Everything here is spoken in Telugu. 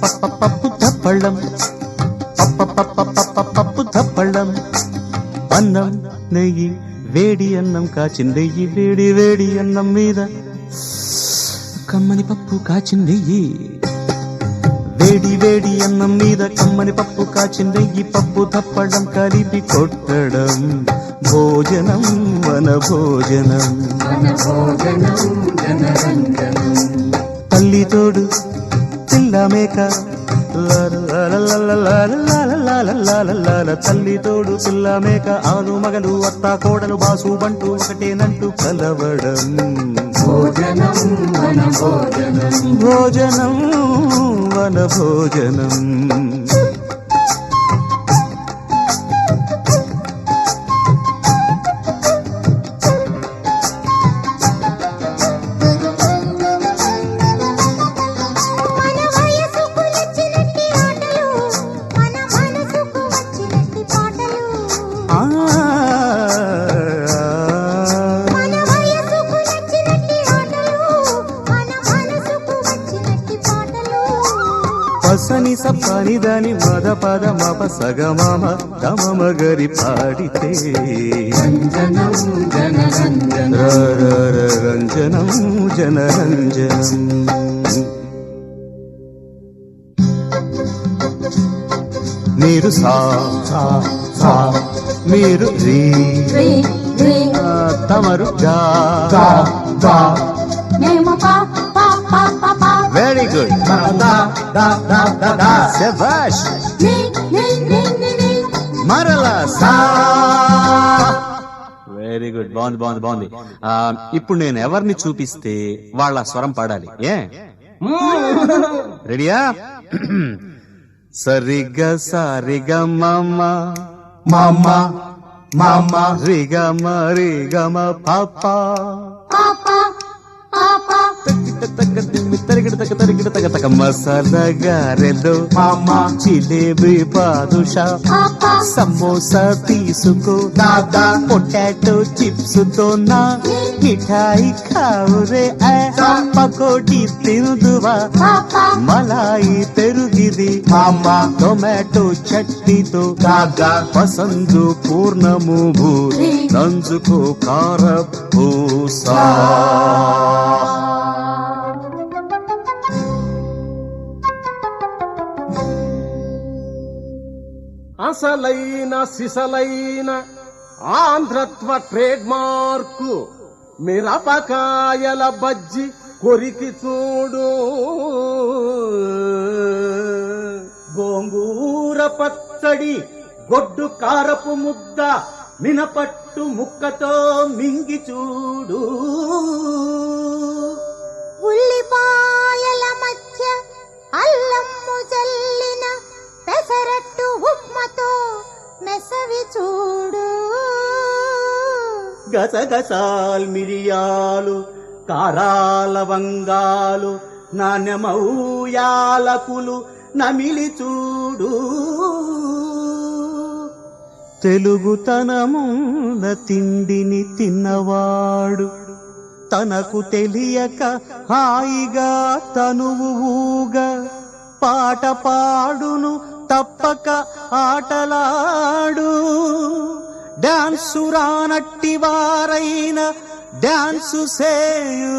పప్పు దప్పళ్ళం పప్పు దప్పళ్ళం అన్నం నెయ్యి వేడి అన్నం కాచిందెయ్యి వేడి వేడి అన్నం మీద కమ్మని పప్పు కాచిందెయ్యి వేడి వేడి అన్నం మీద కమ్మని పప్పు కాచిందెయ్యి పప్పు దప్పడం కలిపి కొట్టడం భోజనం వన భోజనం తల్లి తోడు పిల్ల మేక తల్లి తోడు పిల్ల మేక ఆలు మగలు అత్త కోడలు బాసు బంటూ ఒకటేనంటూ కలవడం భోజనం వన భోజనం పసని సప్పని దాని మద పద మప సగమామ గమమ గరి పాడితే రంజనం జనరంజనం మీరు సా మీరు రీ తమరు గా వెరీ గుడ్ శభాష్ మరలా సా వెరీ గుడ్ బాగుంది ఇప్పుడు నేను ఎవరిని చూపిస్తే వాళ్ళ స్వరం పాడాలి ఏ రెడీయా సరిగ సారిగ మమ మమ మమ రిగమ రిగమ పాప మసాలా గారెలు జిలేబీ బాదుషా సమోసా తీసుకో పొటాటో చిప్స్ తో నా మిఠాయి ఖావురే పకోడీ తినుదువా మలాయి పెరుగిది టొమాటో చట్నీతో పసందు పూర్ణము భూ నంజుకో కార భూసా అసలైన సిసలైన ఆంధ్రత్వ ట్రేడ్ మార్కు మిరపకాయల బజ్జి కొరికి చూడు గోంగూర పచ్చడి గొడ్డు కారపు ముద్ద మినపట్టు ముక్కతో మింగి చూడు ఉల్లిపాయల మధ్య అల్లము జల్లిన పెసరట్టు ఉప్మతో మెసవి చూడు గసగసాల్ మిరియాలు కారాల వంగాలు నాణ్యమౌ యాలకులు నమిలి చూడు తెలుగుతనమున తిండిని తిన్నవాడు తనకు తెలియక హాయిగా తనువుగా పాట పాడును తప్పక ఆటలాడు డాన్సు రానట్టి వారైన డాన్సు సేయు